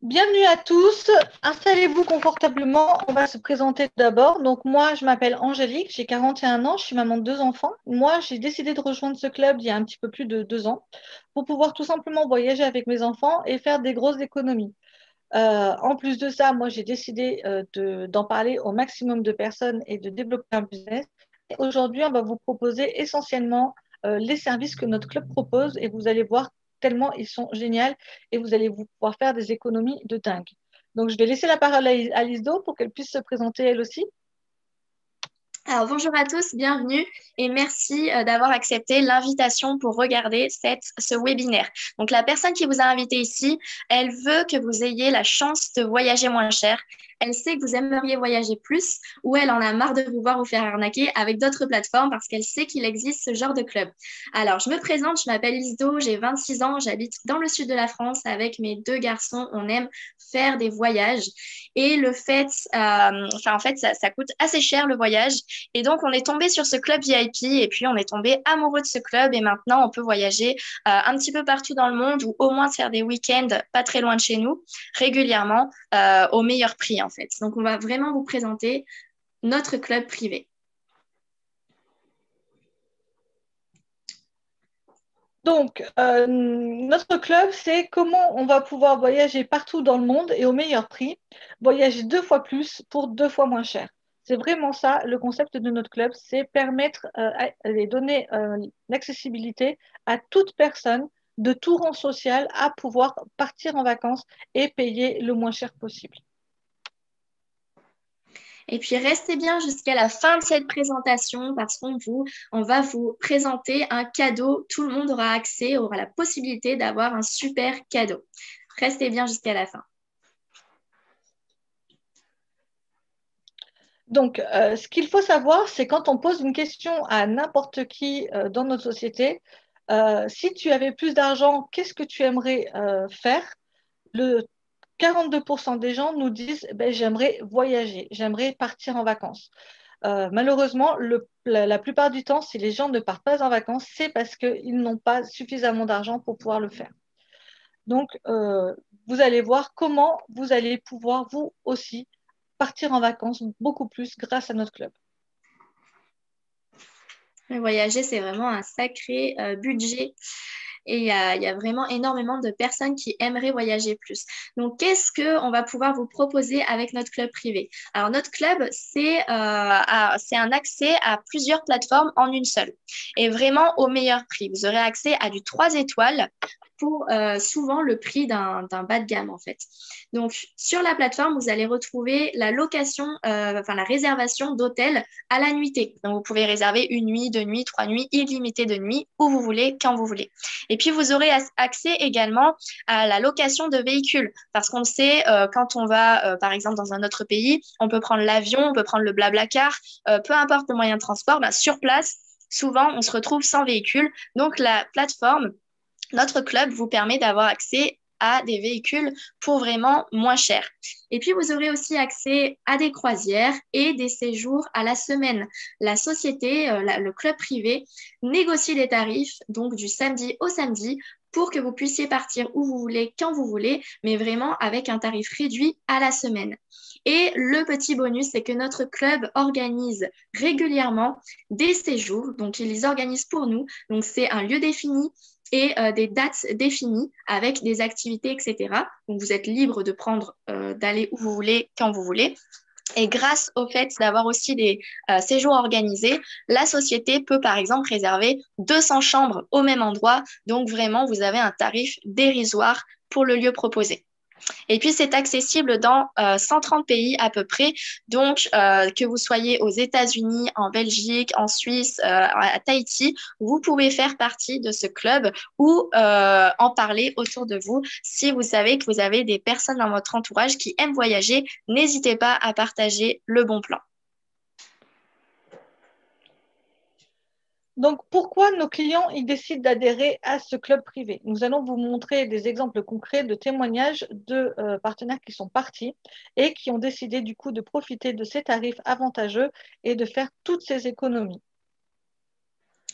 Bienvenue à tous, installez-vous confortablement, on va se présenter d'abord. Donc moi, je m'appelle Angélique, j'ai 41 ans, je suis maman de deux enfants. Moi, j'ai décidé de rejoindre ce club il y a un petit peu plus de 2 ans pour pouvoir tout simplement voyager avec mes enfants et faire des grosses économies. En plus de ça, moi, j'ai décidé d'en parler au maximum de personnes et de développer un business. Et aujourd'hui, on va vous proposer essentiellement les services que notre club propose et vous allez voir tellement ils sont géniaux et vous allez vous pouvoir faire des économies de dingue. Donc, je vais laisser la parole à Lisdo pour qu'elle puisse se présenter elle aussi. Alors, bonjour à tous, bienvenue et merci d'avoir accepté l'invitation pour regarder ce webinaire. Donc, la personne qui vous a invité ici, elle veut que vous ayez la chance de voyager moins cher. Elle sait que vous aimeriez voyager plus ou elle en a marre de vous voir vous faire arnaquer avec d'autres plateformes parce qu'elle sait qu'il existe ce genre de club. Alors, je me présente, je m'appelle Isdo, j'ai 26 ans, j'habite dans le sud de la France avec mes deux garçons. On aime faire des voyages et le fait, en fait, ça coûte assez cher le voyage. Et donc, on est tombé sur ce club VIP et puis on est tombé amoureux de ce club et maintenant, on peut voyager un petit peu partout dans le monde ou au moins faire des week-ends pas très loin de chez nous régulièrement au meilleur prix en fait. Donc, on va vraiment vous présenter notre club privé. Donc, notre club, c'est comment on va pouvoir voyager partout dans le monde et au meilleur prix, voyager 2 fois plus pour 2 fois moins cher. C'est vraiment ça, le concept de notre club, c'est permettre et donner l'accessibilité à toute personne de tout rang social à pouvoir partir en vacances et payer le moins cher possible. Et puis, restez bien jusqu'à la fin de cette présentation parce on va vous présenter un cadeau. Tout le monde aura accès, aura la possibilité d'avoir un super cadeau. Restez bien jusqu'à la fin. Donc, ce qu'il faut savoir, c'est quand on pose une question à n'importe qui dans notre société, si tu avais plus d'argent, qu'est-ce que tu aimerais faire? Le 42% des gens nous disent, ben, j'aimerais voyager, j'aimerais partir en vacances. Malheureusement, la plupart du temps, si les gens ne partent pas en vacances, c'est parce qu'ils n'ont pas suffisamment d'argent pour pouvoir le faire. Donc, vous allez voir comment vous allez pouvoir, vous aussi, partir en vacances beaucoup plus grâce à notre club. Voyager, c'est vraiment un sacré budget. Et il y a vraiment énormément de personnes qui aimeraient voyager plus. Donc, qu'est-ce qu'on va pouvoir vous proposer avec notre club privé? Alors, notre club, c'est un accès à plusieurs plateformes en une seule. Et vraiment au meilleur prix. Vous aurez accès à du 3 étoiles pour souvent le prix d'un bas de gamme, en fait. Donc, sur la plateforme, vous allez retrouver la location, la réservation d'hôtels à la nuitée. Donc, vous pouvez réserver une nuit, 2 nuits, 3 nuits, illimité de nuits, où vous voulez, quand vous voulez. Et puis, vous aurez accès également à la location de véhicules. Parce qu'on sait, quand on va, par exemple, dans un autre pays, on peut prendre l'avion, on peut prendre le blablacar, peu importe le moyen de transport, bah, sur place, souvent, on se retrouve sans véhicule. Donc, la plateforme, notre club vous permet d'avoir accès à des véhicules pour vraiment moins cher. Et puis, vous aurez aussi accès à des croisières et des séjours à la semaine. La société, le club privé, négocie les tarifs, donc du samedi au samedi, pour que vous puissiez partir où vous voulez, quand vous voulez, mais vraiment avec un tarif réduit à la semaine. Et le petit bonus, c'est que notre club organise régulièrement des séjours, donc ils les organisent pour nous. Donc c'est un lieu défini et des dates définies avec des activités, etc. Donc vous êtes libre de prendre, d'aller où vous voulez, quand vous voulez. Et grâce au fait d'avoir aussi des séjours organisés, la société peut par exemple réserver 200 chambres au même endroit. Donc vraiment, vous avez un tarif dérisoire pour le lieu proposé. Et puis, c'est accessible dans 130 pays à peu près. Donc, que vous soyez aux États-Unis, en Belgique, en Suisse, à Tahiti, vous pouvez faire partie de ce club ou en parler autour de vous. Si vous savez que vous avez des personnes dans votre entourage qui aiment voyager, n'hésitez pas à partager le bon plan. Donc, pourquoi nos clients ils décident d'adhérer à ce club privé? Nous allons vous montrer des exemples concrets de témoignages de partenaires qui sont partis et qui ont décidé du coup de profiter de ces tarifs avantageux et de faire toutes ces économies.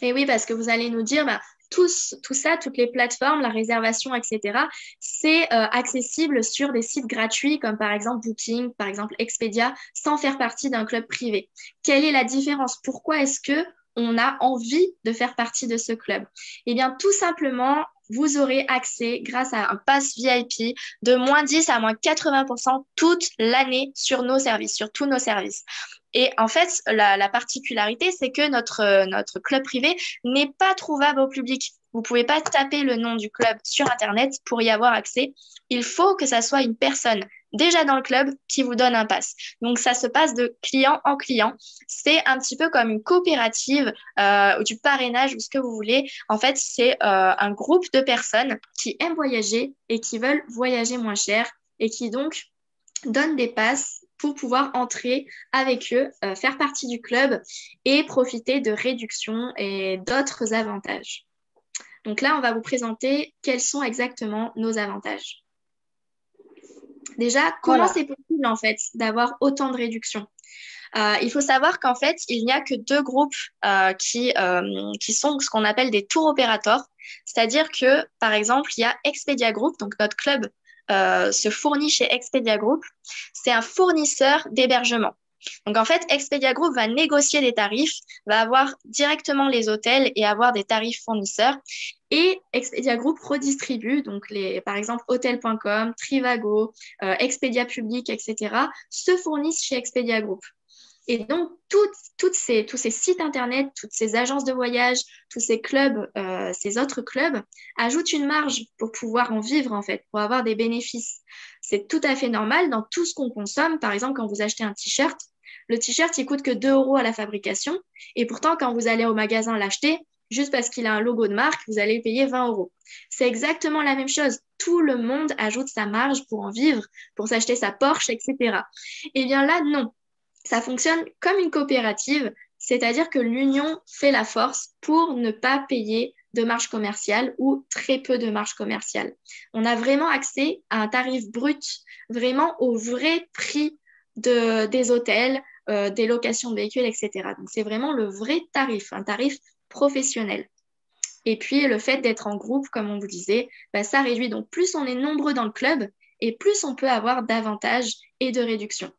Et oui, parce que vous allez nous dire, bah, tout ça, toutes les plateformes, la réservation, etc., c'est accessible sur des sites gratuits comme par exemple Booking, par exemple Expedia, sans faire partie d'un club privé. Quelle est la différence? Pourquoi est-ce que on a envie de faire partie de ce club? Eh bien, tout simplement, vous aurez accès grâce à un pass VIP de moins 10 à moins 80% toute l'année sur nos services, sur tous nos services. Et en fait, la particularité, c'est que notre club privé n'est pas trouvable au public. Vous ne pouvez pas taper le nom du club sur Internet pour y avoir accès. Il faut que ça soit une personne déjà dans le club qui vous donne un pass. Donc, ça se passe de client en client. C'est un petit peu comme une coopérative ou du parrainage ou ce que vous voulez. En fait, c'est un groupe de personnes qui aiment voyager et qui veulent voyager moins cher et qui donc donnent des passes pour pouvoir entrer avec eux, faire partie du club et profiter de réductions et d'autres avantages. Donc là, on va vous présenter quels sont exactement nos avantages. Déjà, comment Voilà. c'est possible en fait d'avoir autant de réductions? Il faut savoir qu'en fait, il n'y a que deux groupes qui sont ce qu'on appelle des tour opérateurs. C'est-à-dire que, par exemple, il y a Expedia Group, donc notre club se fournit chez Expedia Group. C'est un fournisseur d'hébergement. Donc, en fait, Expedia Group va négocier des tarifs, va avoir directement les hôtels et avoir des tarifs fournisseurs. Et Expedia Group redistribue, donc par exemple, Hotel.com, Trivago, Expedia Public, etc., se fournissent chez Expedia Group. Et donc, tous ces sites Internet, toutes ces agences de voyage, tous ces clubs, ces autres clubs, ajoutent une marge pour pouvoir en vivre, en fait, pour avoir des bénéfices. C'est tout à fait normal dans tout ce qu'on consomme. Par exemple, quand vous achetez un t-shirt, le t-shirt, il coûte que 2 euros à la fabrication. Et pourtant, quand vous allez au magasin l'acheter, juste parce qu'il a un logo de marque, vous allez payer 20 euros. C'est exactement la même chose. Tout le monde ajoute sa marge pour en vivre, pour s'acheter sa Porsche, etc. Eh bien là, non. Ça fonctionne comme une coopérative, c'est-à-dire que l'union fait la force pour ne pas payer de marge commerciale ou très peu de marge commerciale. On a vraiment accès à un tarif brut, vraiment au vrai prix des hôtels, des locations de véhicules, etc. Donc c'est vraiment le vrai tarif, un tarif professionnel. Et puis le fait d'être en groupe, comme on vous disait, bah, ça réduit. Donc plus on est nombreux dans le club et plus on peut avoir d'avantages et de réductions.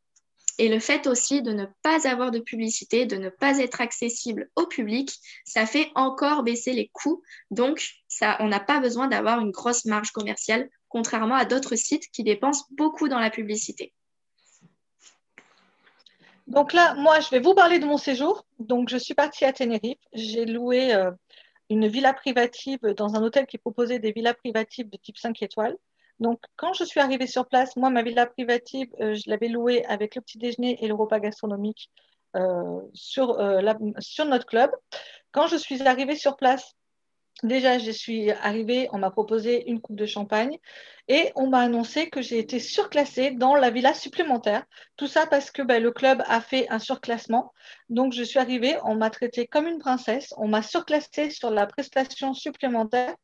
Et le fait aussi de ne pas avoir de publicité, de ne pas être accessible au public, ça fait encore baisser les coûts. Donc, on n'a pas besoin d'avoir une grosse marge commerciale, contrairement à d'autres sites qui dépensent beaucoup dans la publicité. Donc là, moi, je vais vous parler de mon séjour. Donc, je suis partie à Tenerife. J'ai loué une villa privative dans un hôtel qui proposait des villas privatives de type 5 étoiles. Donc, quand je suis arrivée sur place, moi, ma villa privative, je l'avais louée avec le petit déjeuner et le repas gastronomique sur notre club. Quand je suis arrivée sur place, déjà, je suis arrivée, on m'a proposé une coupe de champagne et on m'a annoncé que j'ai été surclassée dans la villa supplémentaire. Tout ça parce que le club a fait un surclassement. Donc, je suis arrivée, on m'a traitée comme une princesse, on m'a surclassée sur la prestation supplémentaire.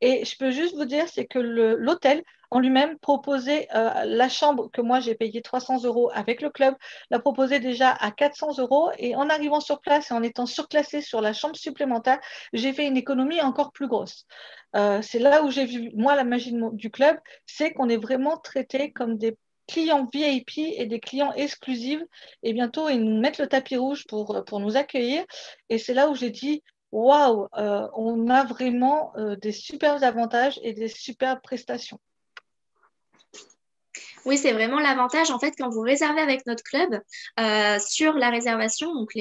Et je peux juste vous dire, c'est que l'hôtel en lui-même proposait la chambre que moi j'ai payée 300 euros avec le club, la proposait déjà à 400 euros. Et en arrivant sur place et en étant surclassée sur la chambre supplémentaire, j'ai fait une économie encore plus grosse. C'est là où j'ai vu, moi, la magie du club, c'est qu'on est vraiment traité comme des clients VIP et des clients exclusifs. Et bientôt, ils nous mettent le tapis rouge pour nous accueillir. Et c'est là où j'ai dit, waouh, on a vraiment des super avantages et des super prestations. Oui, c'est vraiment l'avantage en fait quand vous réservez avec notre club sur la réservation, donc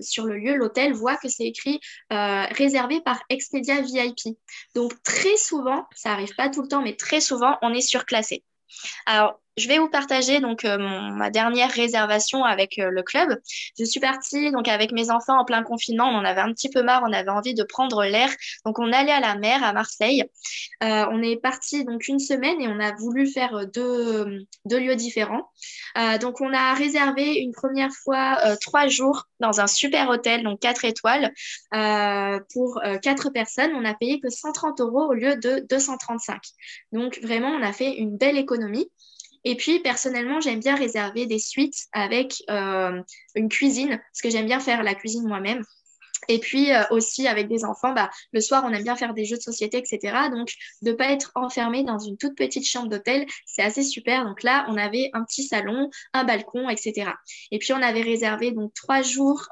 sur le lieu, l'hôtel voit que c'est écrit réservé par Expedia VIP. Donc très souvent, ça arrive pas tout le temps, mais très souvent, on est surclassé. Alors, je vais vous partager donc ma dernière réservation avec le club. Je suis partie donc avec mes enfants en plein confinement. On en avait un petit peu marre, on avait envie de prendre l'air. Donc, on allait à la mer à Marseille. On est parti donc une semaine et on a voulu faire deux lieux différents. Donc, on a réservé une première fois 3 jours dans un super hôtel, donc 4 étoiles, pour 4 personnes. On a payé que 130 euros au lieu de 235. Donc, vraiment, on a fait une belle économie. Et puis, personnellement, j'aime bien réserver des suites avec une cuisine, parce que j'aime bien faire la cuisine moi-même. Et puis aussi avec des enfants, bah, le soir, on aime bien faire des jeux de société, etc. Donc, de ne pas être enfermé dans une toute petite chambre d'hôtel, c'est assez super. Donc là, on avait un petit salon, un balcon, etc. Et puis, on avait réservé donc 3 jours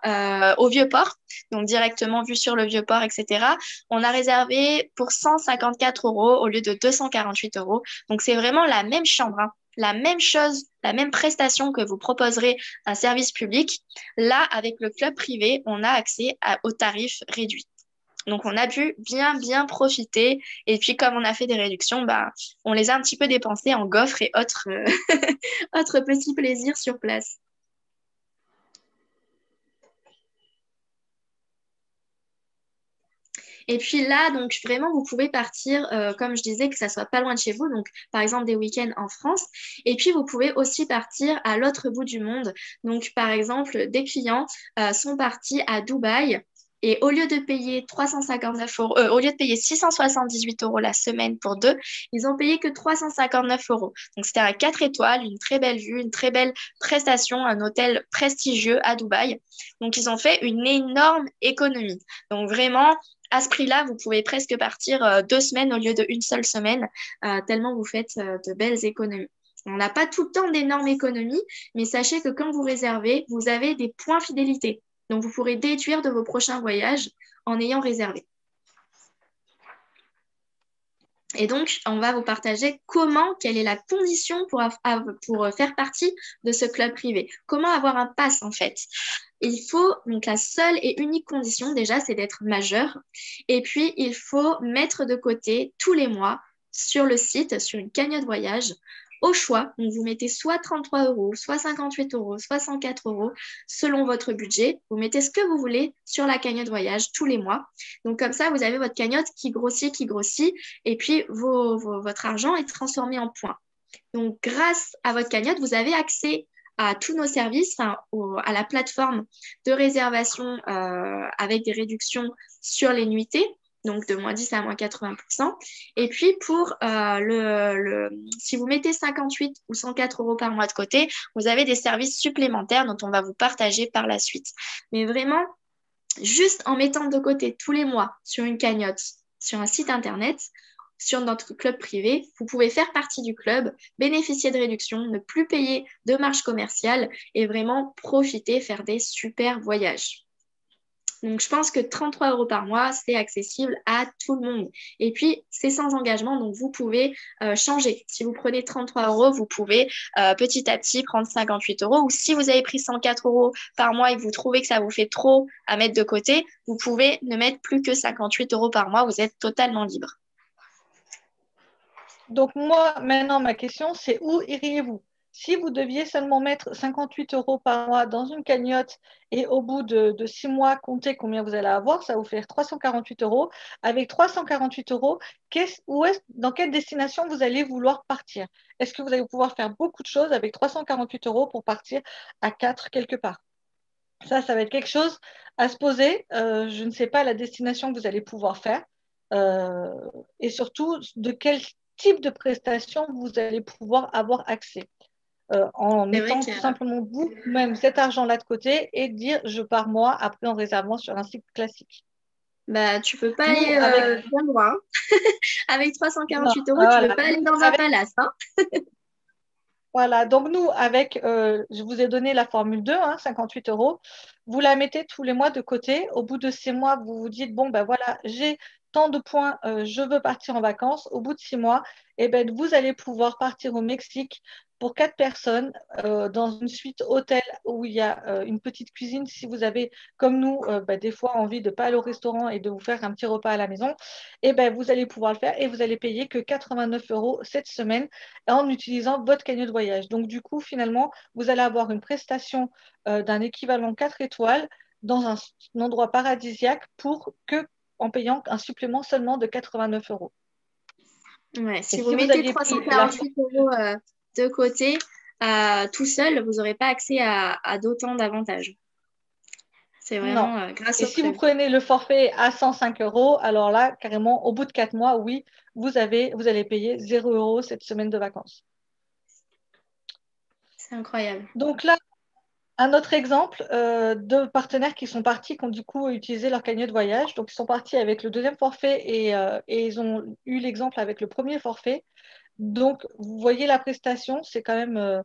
au Vieux-Port, donc directement vu sur le Vieux-Port, etc. On a réservé pour 154 euros au lieu de 248 euros. Donc, c'est vraiment la même chambre, hein. La même chose, la même prestation que vous proposerez un service public. Là, avec le club privé, on a accès aux tarifs réduits. Donc, on a pu bien, bien profiter. Et puis, comme on a fait des réductions, bah, on les a un petit peu dépensés en gaufres et autres, autres petits plaisirs sur place. Et puis là, donc vraiment, vous pouvez partir, comme je disais, que ça soit pas loin de chez vous, donc par exemple des week-ends en France. Et puis, vous pouvez aussi partir à l'autre bout du monde. Donc, par exemple, des clients sont partis à Dubaï. Et au lieu de payer 359 euros, au lieu de payer 678 euros la semaine pour deux, ils ont payé que 359 euros. Donc, c'était à 4 étoiles, une très belle vue, une très belle prestation, un hôtel prestigieux à Dubaï. Donc, ils ont fait une énorme économie. Donc, vraiment, à ce prix-là, vous pouvez presque partir 2 semaines au lieu d'une seule semaine, tellement vous faites de belles économies. On n'a pas tout le temps d'énormes économies, mais sachez que quand vous réservez, vous avez des points fidélité. Donc, vous pourrez déduire de vos prochains voyages en ayant réservé. Et donc, on va vous partager quelle est la condition pour faire partie de ce club privé. Comment avoir un pass en fait. Il faut, donc la seule et unique condition déjà, c'est d'être majeur. Et puis, il faut mettre de côté tous les mois sur le site, sur une cagnotte voyage, au choix. Donc, vous mettez soit 33 euros, soit 58 euros, soit 104 euros, selon votre budget. Vous mettez ce que vous voulez sur la cagnotte voyage tous les mois. Donc, comme ça, vous avez votre cagnotte qui grossit, et puis votre argent est transformé en points. Donc, grâce à votre cagnotte, vous avez accès à tous nos services, à la plateforme de réservation avec des réductions sur les nuitées, donc de -10 à -80%. Et puis, si vous mettez 58 ou 104 euros par mois de côté, vous avez des services supplémentaires dont on va vous partager par la suite. Mais vraiment, juste en mettant de côté tous les mois sur une cagnotte, sur un site internet, sur notre club privé, vous pouvez faire partie du club, bénéficier de réductions, ne plus payer de marge commerciale et vraiment profiter, faire des super voyages. Donc, je pense que 33 euros par mois, c'est accessible à tout le monde. Et puis, c'est sans engagement, donc vous pouvez changer. Si vous prenez 33 euros, vous pouvez petit à petit prendre 58 euros. Ou si vous avez pris 104 euros par mois et que vous trouvez que ça vous fait trop à mettre de côté, vous pouvez ne mettre plus que 58 euros par mois. Vous êtes totalement libre. Donc moi, maintenant, ma question, c'est où iriez-vous? Si vous deviez seulement mettre 58 euros par mois dans une cagnotte et au bout de 6 mois, compter combien vous allez avoir, ça va vous faire 348 euros. Avec 348 euros, dans quelle destination vous allez vouloir partir? Est-ce que vous allez pouvoir faire beaucoup de choses avec 348 euros pour partir à 4 quelque part? Ça va être quelque chose à se poser. Je ne sais pas la destination que vous allez pouvoir faire euh, et surtout de quel type de prestation vous allez pouvoir avoir accès en C'est vrai mettant que tout simplement vous-même cet argent-là de côté et dire je pars moi après en réservant sur un site classique. bah, tu peux pas Nous, aller avec, bien loin. Avec non, 348 euros, tu peux voilà, pas aller dans un palace, hein. voilà, donc nous, je vous ai donné la formule 2, hein, 58 euros. Vous la mettez tous les mois de côté. Au bout de 6 mois, vous vous dites, bon, ben voilà, j'ai tant de points, je veux partir en vacances. Au bout de 6 mois, eh ben, vous allez pouvoir partir au Mexique pour 4 personnes dans une suite hôtel où il y a une petite cuisine. Si vous avez, comme nous, ben, des fois envie de ne pas aller au restaurant et de vous faire un petit repas à la maison, eh ben, vous allez pouvoir le faire et vous allez payer que 89 euros cette semaine en utilisant votre cagnotte de voyage. Donc, du coup, finalement, vous allez avoir une prestation d'un équivalent 4 étoiles dans un endroit paradisiaque en payant un supplément seulement de 89 euros. Ouais, Et si vous si vous mettez aviez pris la... 348 euros de côté tout seul, vous n'aurez pas accès à d'autant d'avantages. C'est Non. vraiment grâce Et au si vous club. prenez le forfait à 105 euros, alors là, carrément, au bout de 4 mois, oui, vous allez payer 0 euros cette semaine de vacances. C'est incroyable. Donc là, Un autre exemple de partenaires qui sont partis, qui ont du coup utilisé leur cagnotte voyage. Donc, ils sont partis avec le deuxième forfait et ils ont eu l'exemple avec le premier forfait. Donc, vous voyez la prestation, c'est quand même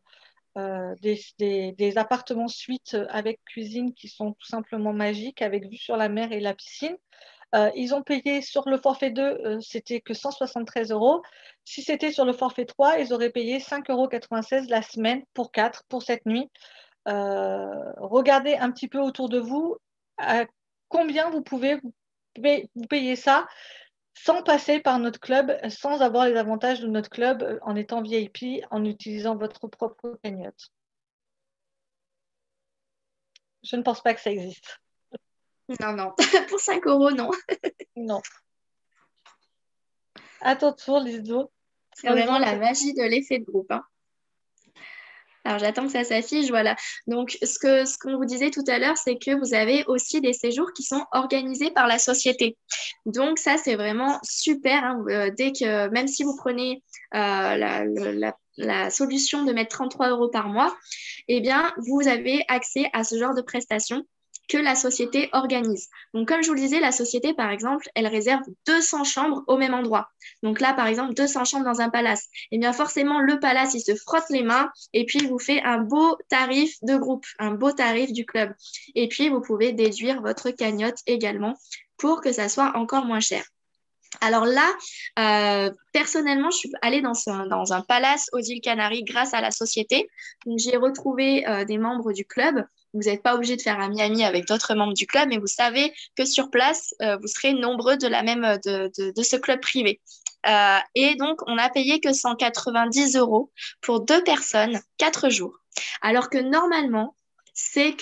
des appartements suites avec cuisine qui sont tout simplement magiques, avec vue sur la mer et la piscine. Ils ont payé sur le forfait 2, c'était que 173 euros. Si c'était sur le forfait 3, ils auraient payé 5,96 € la semaine pour 4, pour cette nuit. Regardez un petit peu autour de vous à combien vous payer ça sans passer par notre club, sans avoir les avantages de notre club en étant VIP, en utilisant votre propre cagnotte. Je ne pense pas que ça existe. Non, non, pour 5 euros, non. Non. À ton tour, Lisdo. C'est vraiment la magie de l'effet de groupe, hein. Alors, j'attends que ça s'affiche, voilà. Donc, ce qu'on vous disait tout à l'heure, c'est que vous avez aussi des séjours qui sont organisés par la société. Donc, ça, c'est vraiment super, hein. Même si vous prenez la solution de mettre 33 euros par mois, eh bien, vous avez accès à ce genre de prestations que la société organise. Donc, comme je vous le disais, la société, par exemple, elle réserve 200 chambres au même endroit. Donc là, par exemple, 200 chambres dans un palace. Eh bien, forcément, le palace, il se frotte les mains et puis il vous fait un beau tarif de groupe, un beau tarif du club. Et puis, vous pouvez déduire votre cagnotte également pour que ça soit encore moins cher. Alors là, personnellement, je suis allée dans un palace aux îles Canaries grâce à la société. Donc, j'ai retrouvé des membres du club. Vous n'êtes pas obligé de faire un Miami avec d'autres membres du club, mais vous savez que sur place, vous serez nombreux de ce club privé. Et donc, on n'a payé que 190 euros pour 2 personnes, 4 jours. Alors que normalement, c'est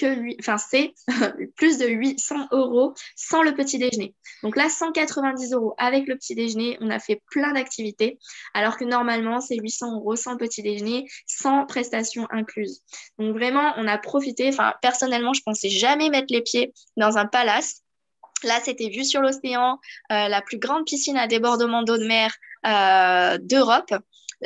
plus de 800 euros sans le petit déjeuner. Donc là, 190 euros avec le petit déjeuner, on a fait plein d'activités, alors que normalement, c'est 800 euros sans le petit déjeuner, sans prestations incluses. Donc vraiment, on a profité. Enfin, personnellement, je pensais jamais mettre les pieds dans un palace. Là, c'était vue sur l'océan, la plus grande piscine à débordement d'eau de mer d'Europe.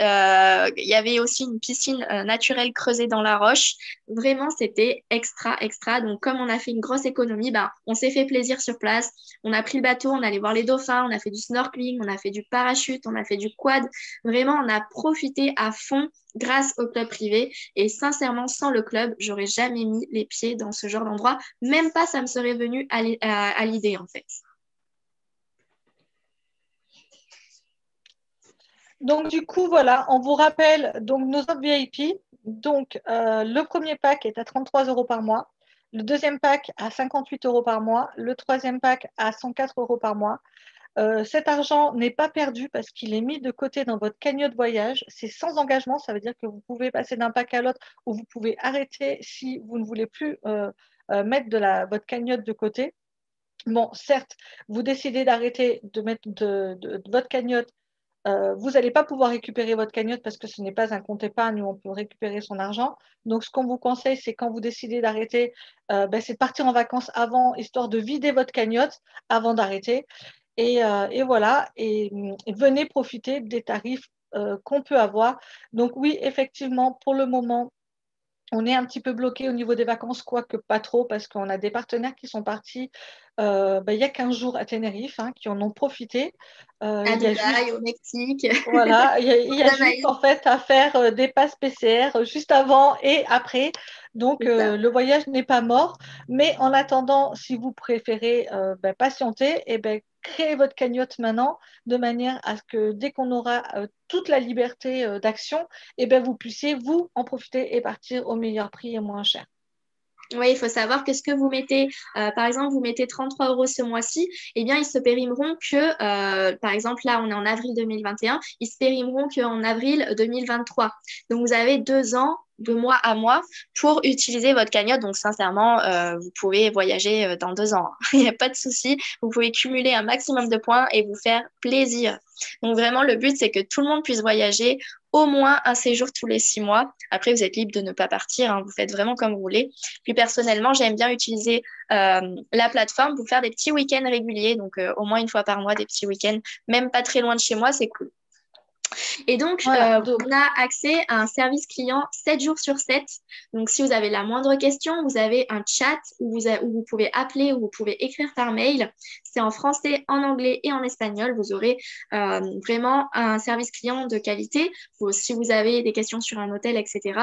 Il y avait aussi une piscine naturelle creusée dans la roche. Vraiment, c'était extra, extra. Donc, comme on a fait une grosse économie, ben, on s'est fait plaisir sur place. On a pris le bateau, on allait voir les dauphins, on a fait du snorkeling, on a fait du parachute, on a fait du quad. Vraiment, on a profité à fond grâce au club privé. Et sincèrement, sans le club, j'aurais jamais mis les pieds dans ce genre d'endroit. Même pas, ça me serait venu à l'idée, en fait. Donc, du coup, voilà, on vous rappelle donc, nos offres VIP. Donc, le premier pack est à 33 euros par mois. Le deuxième pack à 58 euros par mois. Le troisième pack à 104 euros par mois. Cet argent n'est pas perdu parce qu'il est mis de côté dans votre cagnotte voyage. C'est sans engagement, ça veut dire que vous pouvez passer d'un pack à l'autre ou vous pouvez arrêter si vous ne voulez plus mettre votre cagnotte de côté. Bon, certes, vous décidez d'arrêter de mettre de votre cagnotte. Vous n'allez pas pouvoir récupérer votre cagnotte parce que ce n'est pas un compte épargne où on peut récupérer son argent. Donc, ce qu'on vous conseille, c'est quand vous décidez d'arrêter, c'est de partir en vacances avant, histoire de vider votre cagnotte avant d'arrêter. Et voilà, et venez profiter des tarifs qu'on peut avoir. Donc oui, effectivement, pour le moment, on est un petit peu bloqué au niveau des vacances, quoique pas trop, parce qu'on a des partenaires qui sont partis il y a 15 jours à Tenerife, hein, qui en ont profité. À Il y a Dubaï, juste, au Mexique, voilà, il y a juste Jamaïque, en fait à faire des passes PCR juste avant et après. Donc c'est ça. le voyage n'est pas mort. Mais en attendant, si vous préférez patienter, et créez votre cagnotte maintenant de manière à ce que dès qu'on aura toute la liberté d'action, vous puissiez vous en profiter et partir au meilleur prix et moins cher. Oui, il faut savoir que ce que vous mettez, par exemple, vous mettez 33 euros ce mois-ci, eh bien, ils se périmeront par exemple, là, on est en avril 2021, ils se périmeront qu'en avril 2023. Donc, vous avez 2 ans de mois à mois pour utiliser votre cagnotte. Donc, sincèrement, vous pouvez voyager dans 2 ans. Il n'y a pas de souci. Vous pouvez cumuler un maximum de points et vous faire plaisir. Donc, vraiment, le but, c'est que tout le monde puisse voyager au moins un séjour tous les 6 mois. Après, vous êtes libre de ne pas partir, hein. Vous faites vraiment comme vous voulez. Puis personnellement, j'aime bien utiliser la plateforme pour faire des petits week-ends réguliers, donc au moins une fois par mois, des petits week-ends, même pas très loin de chez moi, c'est cool. Et donc, Voilà. Donc, on a accès à un service client 7 jours sur 7. Donc, si vous avez la moindre question, vous avez un chat où vous pouvez appeler, où vous pouvez écrire par mail. C'est en français, en anglais et en espagnol. Vous aurez vraiment un service client de qualité. Si vous avez des questions sur un hôtel, etc.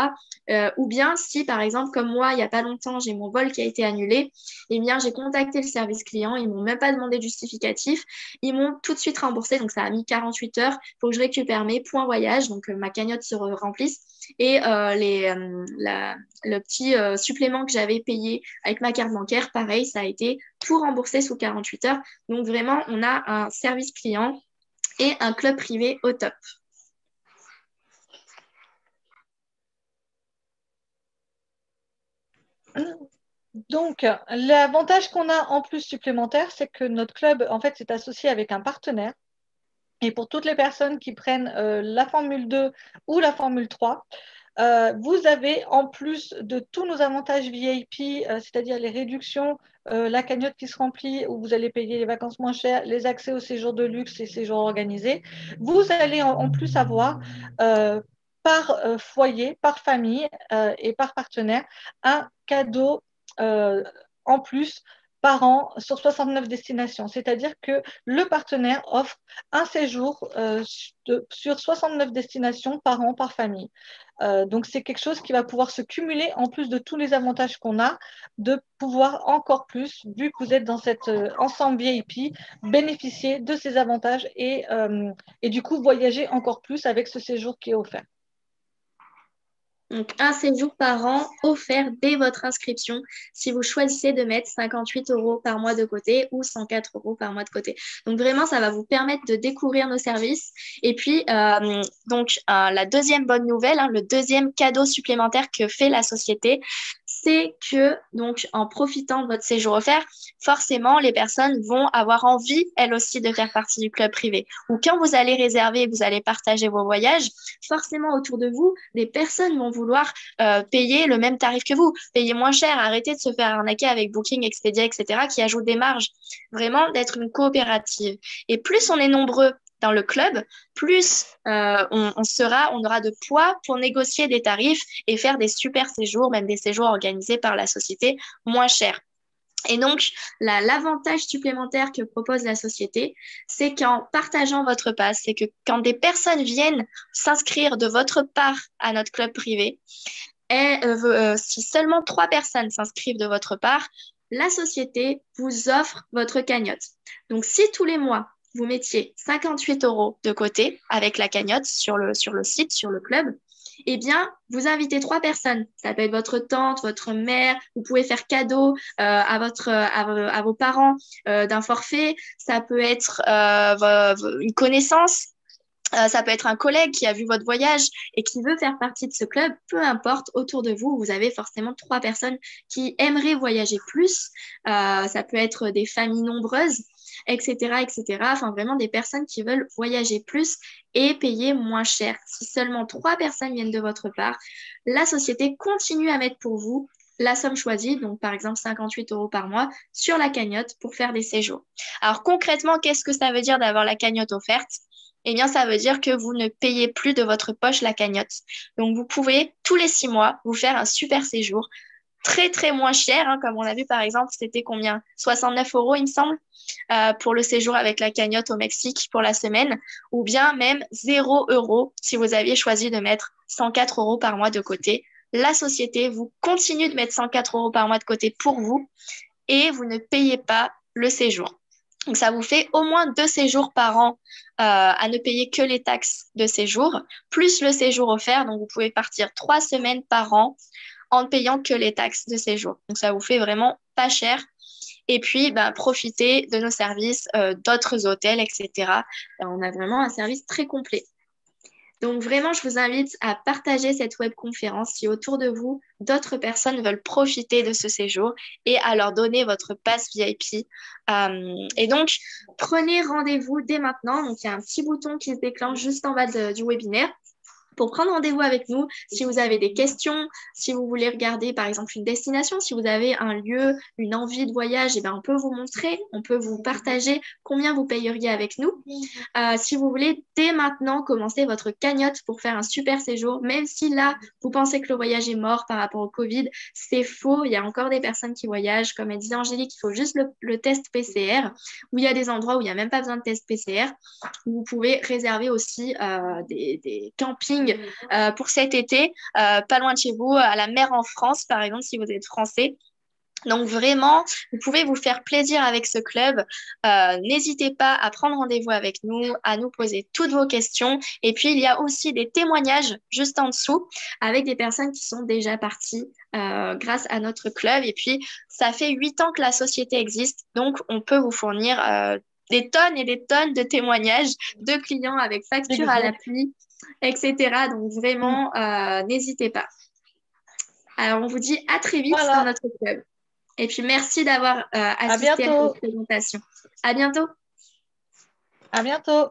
Ou bien si, par exemple, comme moi, il n'y a pas longtemps, j'ai mon vol qui a été annulé, eh bien, j'ai contacté le service client. Ils m'ont même pas demandé de justificatif. Ils m'ont tout de suite remboursé. Donc, ça a mis 48 heures pour que je récupère mes points voyage. Donc, ma cagnotte se remplisse. Et le petit supplément que j'avais payé avec ma carte bancaire, pareil, ça a été tout remboursé sous 48 heures. Donc, vraiment, on a un service client et un club privé au top. donc, l'avantage qu'on a en plus supplémentaire, c'est que notre club, en fait, s'est associé avec un partenaire. Et pour toutes les personnes qui prennent la Formule 2 ou la Formule 3, vous avez, en plus de tous nos avantages VIP, c'est-à-dire les réductions, la cagnotte qui se remplit, où vous allez payer les vacances moins chères, les accès aux séjours de luxe et séjours organisés, vous allez en plus avoir par foyer, par famille et par partenaire un cadeau euh, en plus par an sur 69 destinations. C'est-à-dire que le partenaire offre un séjour sur 69 destinations par an par famille. Donc, c'est quelque chose qui va pouvoir se cumuler en plus de tous les avantages qu'on a, de pouvoir encore plus, vu que vous êtes dans cet ensemble VIP, bénéficier de ces avantages et du coup voyager encore plus avec ce séjour qui est offert. Donc, un séjour par an offert dès votre inscription si vous choisissez de mettre 58 euros par mois de côté ou 104 euros par mois de côté. Donc, vraiment, ça va vous permettre de découvrir nos services. Et puis, la deuxième bonne nouvelle, le deuxième cadeau supplémentaire que fait la société, c'est que, donc, en profitant de votre séjour offert, forcément, les personnes vont avoir envie, elles aussi, de faire partie du club privé. Ou quand vous allez réserver, vous allez partager vos voyages, forcément, autour de vous, des personnes vont vouloir payer le même tarif que vous, payer moins cher, arrêter de se faire arnaquer avec Booking, Expedia, etc., qui ajoutent des marges. Vraiment, d'être une coopérative. Et plus on est nombreux dans le club, plus on aura de poids pour négocier des tarifs et faire des super séjours, même des séjours organisés par la société moins chers. Et donc, l'avantage supplémentaire que propose la société, c'est qu'en partageant votre pass, c'est que quand des personnes viennent s'inscrire de votre part à notre club privé, si seulement 3 personnes s'inscrivent de votre part, la société vous offre votre cagnotte. Donc, si tous les mois, vous mettiez 58 euros de côté avec la cagnotte sur le site, sur le club, eh bien, vous invitez 3 personnes. Ça peut être votre tante, votre mère. Vous pouvez faire cadeau à vos parents d'un forfait. Ça peut être une connaissance. Ça peut être un collègue qui a vu votre voyage et qui veut faire partie de ce club. Peu importe, autour de vous, vous avez forcément 3 personnes qui aimeraient voyager plus. Ça peut être des familles nombreuses, etc., etc. Enfin, vraiment des personnes qui veulent voyager plus et payer moins cher. Si seulement 3 personnes viennent de votre part, la société continue à mettre pour vous la somme choisie, donc par exemple 58 euros par mois, sur la cagnotte pour faire des séjours. Alors concrètement, qu'est-ce que ça veut dire d'avoir la cagnotte offerte? Eh bien, ça veut dire que vous ne payez plus de votre poche la cagnotte. Donc, vous pouvez, tous les 6 mois, vous faire un super séjour très, très moins cher. Comme on a vu, par exemple, c'était combien? 69 euros, il me semble, pour le séjour avec la cagnotte au Mexique pour la semaine. Ou bien même 0 euros si vous aviez choisi de mettre 104 euros par mois de côté. La société vous continue de mettre 104 euros par mois de côté pour vous et vous ne payez pas le séjour. Donc, ça vous fait au moins 2 séjours par an à ne payer que les taxes de séjour, plus le séjour offert. Donc, vous pouvez partir 3 semaines par an en ne payant que les taxes de séjour. Donc, ça vous fait vraiment pas cher. Et puis, profitez de nos services, d'autres hôtels, etc. On a vraiment un service très complet. Donc vraiment, je vous invite à partager cette webconférence si autour de vous, d'autres personnes veulent profiter de ce séjour et à leur donner votre pass VIP. Et donc, prenez rendez-vous dès maintenant. Donc, il y a un petit bouton qui se déclenche juste en bas du webinaire. pour prendre rendez-vous avec nous. Si vous avez des questions, si vous voulez regarder par exemple une destination, si vous avez un lieu, une envie de voyage, eh ben, on peut vous montrer, on peut vous partager combien vous payeriez avec nous. Si vous voulez dès maintenant commencer votre cagnotte pour faire un super séjour, même si là, vous pensez que le voyage est mort par rapport au Covid, c'est faux. Il y a encore des personnes qui voyagent. Comme elle disait Angélique, il faut juste le test PCR, où il y a des endroits où il n'y a même pas besoin de test PCR. Vous pouvez réserver aussi des campings pour cet été, pas loin de chez vous, à la mer en France, par exemple, si vous êtes français. Donc vraiment, vous pouvez vous faire plaisir avec ce club. N'hésitez pas à prendre rendez-vous avec nous, à nous poser toutes vos questions. Et puis, il y a aussi des témoignages juste en dessous avec des personnes qui sont déjà parties grâce à notre club. Et puis, ça fait 8 ans que la société existe, donc on peut vous fournir des tonnes et des tonnes de témoignages de clients avec facture à l'appui, etc. Donc vraiment, n'hésitez pas. Alors, on vous dit à très vite dans notre club. Et puis, merci d'avoir assisté à cette présentation. À bientôt. À bientôt.